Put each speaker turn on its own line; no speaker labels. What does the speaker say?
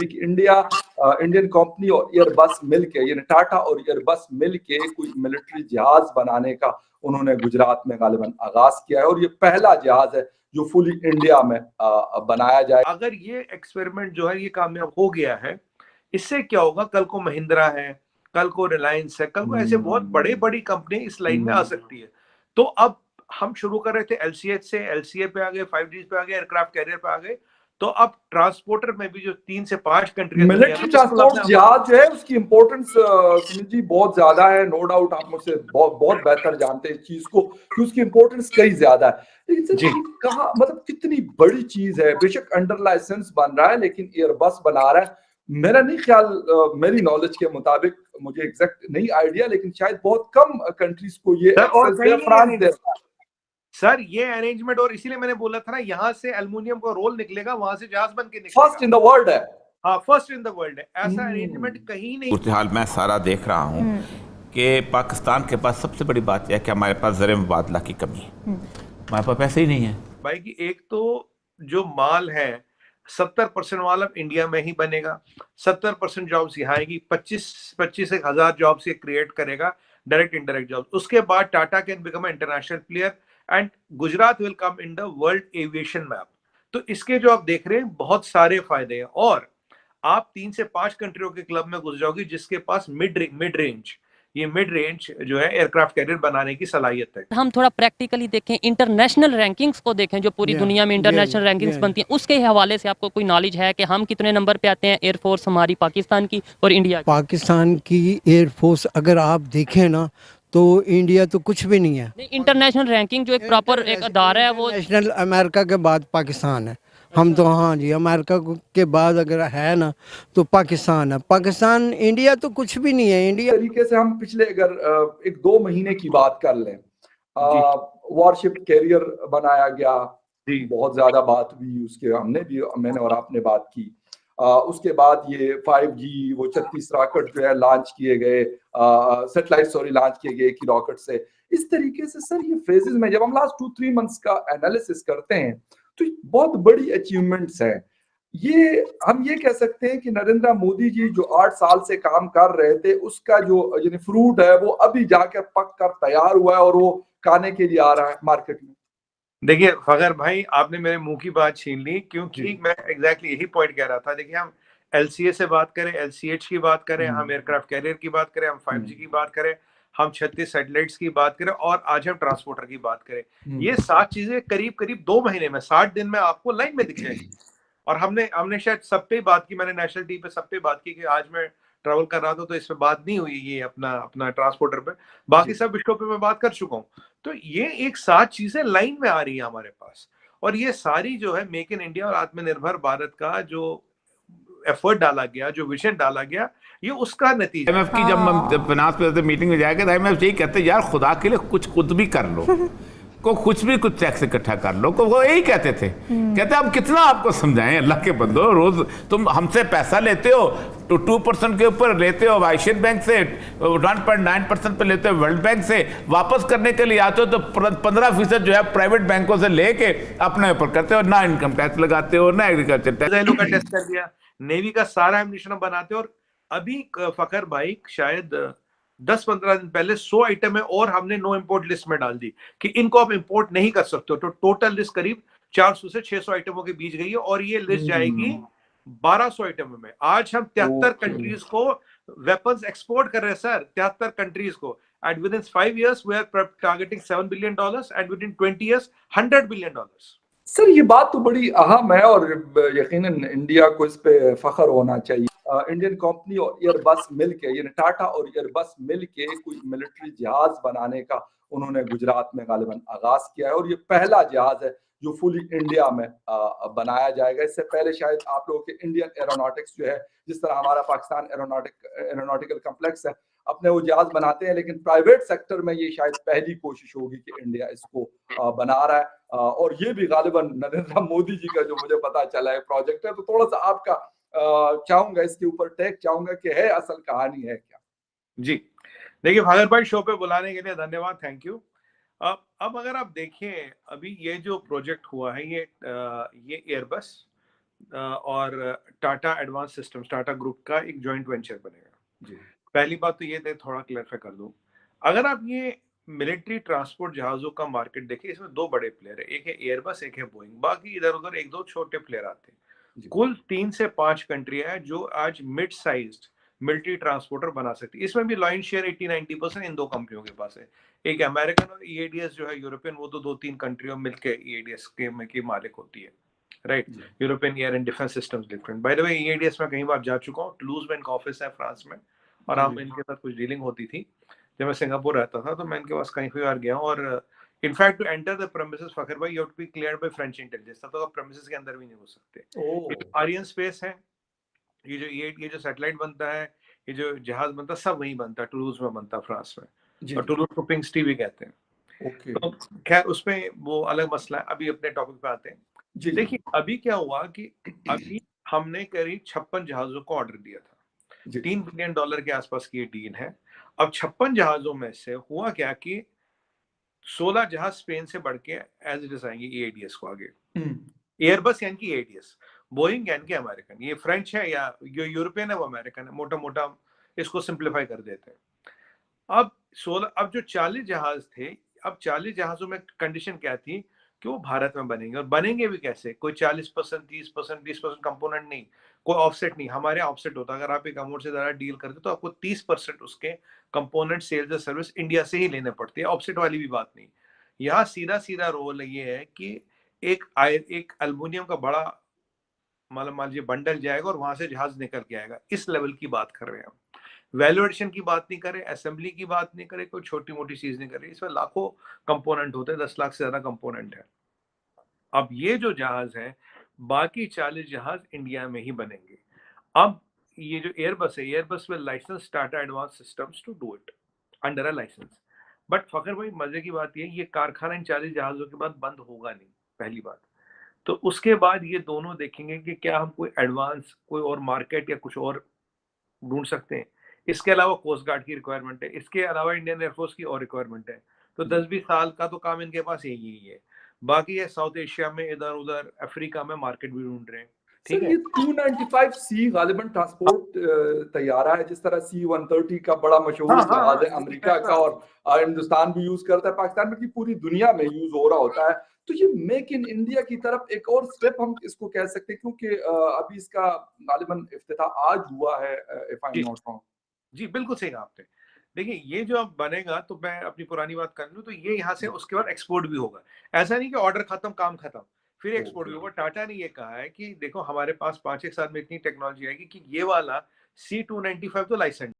अभी कि Indian company और एयरबस मिलके, यानी टाटा और एयरबस मिलके कोई मिलिट्री जहाज बनाने का उन्होंने गुजरात में गालिबन आगाज किया है, और ये पहला जहाज है जो फुली इंडिया में बनाया जाए।
अगर ये एक्सपेरिमेंट जो है ये कामयाब हो गया है, इससे क्या होगा, कल को महिंद्रा है, कल को रिलायंस है, कल को ऐसे बहुत बड़ी कंपनी इस लाइन में आ सकती है। तो अब हम शुरू कर रहे थे एलसीएच से, एलसीए पे आ गए, 5G पे आ गए, एयरक्राफ्ट कैरियर पे आ गए, तो अब ट्रांसपोर्टर में भी जो 3 से 5 कंट्री
मिलिट्री ट्रांसपोर्ट जहाज जो है उसकी इंपॉर्टेंस सुनील जी बहुत ज्यादा है, नो डाउट। आप मुझसे बहुत बेहतर जानते हैं इस चीज को कि उसकी इंपॉर्टेंस कई ज्यादा है। लेकिन सर ये कहा, मतलब कितनी बड़ी चीज है, बेशक अंडर लाइसेंस बन रहा है लेकिन एयरबस बना रहा है। मेरा नहीं ख्याल, मेरी नॉलेज के मुताबिक, मुझे एग्जैक्ट नहीं आइडिया, लेकिन शायद बहुत कम कंट्रीज को ये एक्सेस है, फ्रांस दे रहा है
सर ये अरेंजमेंट। और इसीलिए मैंने बोला था ना, यहाँ से एल्युमिनियम का रोल निकलेगा, वहां से जहाज बन के निकलेगा।
फर्स्ट इन द वर्ल्ड है।
हाँ, फर्स्ट इन द वर्ल्ड है। ऐसा अरेंजमेंट कहीं नहीं।
हाल मैं सारा देख रहा हूँ कि पाकिस्तान के पास सबसे बड़ी बात यह है कि हमारे पास ज़र मुबादला की कमी है, हमारे पास पैसे ही नहीं है
भाई। कि एक तो जो माल है 70% वाला इंडिया में ही बनेगा, 70% जॉब्स यहाँ आएगी, 25,000 जॉब्स ये क्रिएट करेगा, डायरेक्ट इनडायरेक्ट जॉब्स। उसके बाद Tata can become international player and Gujarat will come in the world aviation map. तो इसके जो आप देख रहे हैं बहुत सारे फायदे हैं, और आप 3 से 5 कंट्रियों के क्लब में घुस जाओगे जिसके पास मिड रेंज जो है एयरक्राफ्ट कैरियर बनाने की सलाहियत है।
हम थोड़ा प्रैक्टिकली देखें, इंटरनेशनल रैंकिंग्स को देखें, जो पूरी दुनिया में इंटरनेशनल रैंकिंग्स बनती हैं, उसके हवाले से आपको कोई नॉलेज है कि हम कितने नंबर पे आते हैं? एयरफोर्स हमारी पाकिस्तान की और इंडिया की।
पाकिस्तान की एयरफोर्स अगर आप देखें ना तो इंडिया तो कुछ भी नहीं है।
इंटरनेशनल रैंकिंग जो एक प्रॉपर एक अदारा है, वो
नेशनल अमेरिका के बाद पाकिस्तान है। हम तो हाँ जी, अमेरिका के बाद अगर है ना तो पाकिस्तान है। पाकिस्तान, इंडिया तो कुछ भी नहीं है। इंडिया
तरीके से हम पिछले अगर 1-2 महीने की बात कर लें, वॉरशिप कैरियर बनाया गया, बहुत ज्यादा बात हुई उसके, मैंने और आपने बात की। उसके बाद ये 5G, वो 36 रॉकेट जो है लॉन्च किए गए, सैटेलाइट लॉन्च किए गए कि रॉकेट से। इस तरीके से सर ये फेजेस में जब हम लास्ट 2-3 मंथ्स का एनालिसिस करते हैं तो बहुत बड़ी अचीवमेंट्स हैं। ये हम ये कह सकते हैं कि नरेंद्र मोदी जी जो 8 साल से काम कर रहे थे उसका जो यानी फ्रूट है वो अभी जाकर पक कर तैयार हुआ है और वो खाने के लिए आ रहा है मार्केट में।
देखिए फखर भाई, आपने मेरे मुंह की बात छीन ली, क्योंकि मैं एग्जैक्टली यही पॉइंट कह रहा था। देखिए, हम एलसीए से बात करें, एलसीएच की बात करें, हम एयरक्राफ्ट कैरियर की बात करें, हम 5G की बात करें, हम 36 सैटेलाइट्स की बात करें, और आज हम ट्रांसपोर्टर की बात करें, ये 7 चीजें करीब करीब 2 महीने में, 60 दिन में आपको लाइन में दिख जाएंगी। और हमने शायद सब पे बात की, मैंने नेशनल टीवी पे सब पे बात की कि आज मैं ट्रैवल कर रहा था तो इस पे बात नहीं हुई, ये अपना ट्रांसपोर्टर पे। बाकी सब विषयों पे मैं बात कर चुका हूँ। तो ये एक 7 चीजें लाइन में आ रही है हमारे पास, और ये सारी जो है मेक इन इंडिया और आत्मनिर्भर भारत का जो एफर्ट डाला गया, जो विजन डाला गया, ये उसका नतीजा।
IMF की जब फिनांस पे मीटिंग में जाएगा तो IMF यही कहते हैं, यार खुदा के लिए कुछ खुद भी कर लो, को कुछ टैक्स इकट्ठा कर लो। को वो यही कहते थे, कहते हम कितना आपको समझाएं, अल्लाह के बंदो, रोज तुम हमसे पैसा लेते हो, तो 2% के ऊपर लेते हो एशियन बैंक से, 1.9% पे लेते हो वर्ल्ड बैंक से, वापस करने के लिए आते हो तो 15% जो है प्राइवेट बैंकों से लेके अपने ऊपर करते हो, ना इनकम टैक्स लगाते हो, ना एग्रीकल्चर टैक्स
का टेस्ट कर दिया, नेवी का सारा एमिशन बनाते हो। और अभी फखर भाई शायद 10-15 दिन पहले 100 आइटम है और हमने नो इंपोर्ट लिस्ट में डाल दी कि इनको आप इंपोर्ट नहीं कर सकते हो। तो टोटल लिस्ट करीब 400 से 600 आइटमों के बीच गई है, और ये लिस्ट जाएगी 1200 आइटमों में। आज हम 73 कंट्रीज को वेपन्स एक्सपोर्ट कर रहे हैं सर, 73 कंट्रीज को। And with in 5 years we are targeting $7 billion and within 20 years $100 billion।
Sir ये बात तो बड़ी अहम है और यकीनन इंडिया को इस पे फख्र होना चाहिए। इंडियन कंपनी और एयरबस मिलके, यानी टाटा और एयरबस मिलके कोई मिलिट्री जहाज बनाने का उन्होंने गुजरात में गालिबन आगाज किया है, और ये पहला जहाज है जो फुली इंडिया में बनाया जाएगा। इससे पहले शायद आप लोगों के इंडियन एरोनॉटिक्स जो है, जिस तरह हमारा पाकिस्तान एरोनॉटिकल कॉम्प्लेक्स है, अपने वो जहाज बनाते हैं, लेकिन प्राइवेट सेक्टर में ये शायद पहली कोशिश होगी कि इंडिया इसको बना रहा है। और ये भी गालिबन नरेंद्र मोदी जी का जो मुझे पता चला है प्रोजेक्ट है। तो थोड़ा सा आपका चाहूंगा इसके ऊपर टेक चाहूंगा कि है असल कहानी है क्या?
जी देखिए फागर भाई, शो पे बुलाने के लिए धन्यवाद, थैंक यू। अब अगर आप देखें, अभी ये जो प्रोजेक्ट हुआ है, ये एयरबस और Tata Advanced systems, Tata group का एक जॉइंट वेंचर बनेगा।
जी
पहली बात तो ये थोड़ा क्लैरिफाई कर दूं, अगर आप ये मिलिट्री ट्रांसपोर्ट जहाजों का मार्केट देखिए, इसमें दो बड़े प्लेयर है, एक है एयरबस, एक है बोइंग, बाकी इधर उधर एक दो छोटे प्लेयर आते हैं।
जी
कुल 3 से 5 कंट्री है जो आज मिड साइज्ड मिलिट्री ट्रांसपोर्टर बना सकती है। इसमें भी लॉयन शेयर 80-90% इन दो कंपनियों के पास है, एक अमेरिकन और ईएडीएस जो है यूरोपियन, वो तो 2-3 कंट्रियों मिलकर ईएडीएस के मालिक होती है, राइट,
जी
European air and defence systems different. By the way EADS में कई बार जा चुका हूँ, टुलूज में इनका ऑफिस है फ्रांस में, और
जी
हम
जी
इनके साथ कुछ डीलिंग होती थी। जब मैं सिंगापुर रहता था तो मैं इनके पास कई बार गया हूँ, और in fact to enter the premises Fakhar भाई, you have to be cleared by French intelligence, तब तो आप प्रेमिसेस के अंदर भी नहीं घुस सकते।
ओ
ये आर्यन स्पेस है, ये जो सैटेलाइट बनता है, ये जो जहाज बनता है, सब वहीं बनता है, टुलूज में बनता है फ्रांस में,
जी
और
जी
टुलूज को पिंक सिटी भी कहते हैं।
ओके
तो खैर उसमें वो अलग मसला है, अभी अपने टॉपिक पे आते हैं।
जी जी
देखिए अभी क्या हुआ कि अभी हमने करीब 56 जहाजों को ऑर्डर दिया था,
जी
$3 बिलियन के आसपास की ये डील है। अब 56 जहाजों में से हुआ क्या कि 16 जहाज स्पेन से बढ़ के एज इट इज आएंगे ईएडीएस को आगे।
हम्म,
एयरबस यानी कि एडीएस, बोइंग यानी कि अमेरिकन, ये फ्रेंच है या जो यूरोपियन है वो अमेरिकन है, मोटा मोटा इसको सिंप्लीफाई कर देते हैं। अब जो 40 जहाज थे, अब 40 जहाजों में कंडीशन क्या थी कि वो भारत में बनेंगे, और बनेंगे भी कैसे, कोई 40%, 30%, 20% कंपोनेंट नहीं, कोई ऑफसेट नहीं। हमारे यहाँ ऑफसेट होता है, अगर आप एक अमाउंट से ज्यादा डील करते तो आपको 30% उसके कंपोनेंट सेल्स और सर्विस इंडिया से ही लेने पड़ते हैं, ऑफसेट वाली भी बात नहीं। यहाँ सीधा सीधा रोल ये है कि एक एल्युमिनियम का बड़ा मतलब मान लीजिए बंडल जाएगा और वहां से जहाज निकल के आएगा, इस लेवल की बात कर रहे हैं हम। वैल्यू एडिशन की बात नहीं करें, असेंबली की बात नहीं करें, कोई छोटी मोटी चीज नहीं करें, इसमें लाखों कंपोनेंट होते हैं, 10 लाख से ज्यादा कंपोनेंट है। अब ये जो जहाज है, बाकी 40 जहाज इंडिया में ही बनेंगे। अब ये जो एयरबस है, Airbus will license Tata Advanced Systems to do it under a license. But Fakhar भाई मजे की बात ये कारखाना इन 40 जहाजों के बाद बंद होगा नहीं, पहली बात। तो उसके बाद ये दोनों देखेंगे कि क्या हम कोई एडवांस कोई और मार्केट या कुछ और ढूंढ सकते हैं। इसके अलावा कोस्ट गार्ड की रिक्वायरमेंट है, इसके अलावा इंडियन एयरफोर्स की और रिक्वायरमेंट है। तो 10-20 साल का तो काम इनके पास यही है। बाकी ये साउथ एशिया में, इधर उधर अफ्रीका में मार्केट भी ढूंढ रहे हैं। ठीक
सर
है,
ये 295C गालिबन ट्रांसपोर्ट तैयारा है, जिस तरह C-130 का बड़ा मशहूर
हाँ हाँ
जहाज
हाँ,
है अमेरिका का, और हिंदुस्तान भी यूज करता है, पाकिस्तान में की पूरी दुनिया में यूज हो रहा होता है। तो ये मेक इन इंडिया की तरफ एक और स्टेप हम इसको कह सकते हैं, क्योंकि अभी इसका गालिबन इफ्तिताह आज हुआ है, इफ आई एम
जी
नॉट रॉन्ग।
जी, बिल्कुल सही कहा आपने। देखिए ये जो अब बनेगा, तो मैं अपनी पुरानी बात कर लूं, तो ये यहाँ से उसके बाद एक्सपोर्ट भी होगा। ऐसा नहीं कि ऑर्डर खत्म काम खत्म फिर एक्सपोर्ट भी
ओके
होगा। टाटा ने ये कहा है कि देखो हमारे पास 5-1 साल में इतनी टेक्नोलॉजी आएगी कि ये वाला C-295 तो लाइसेंस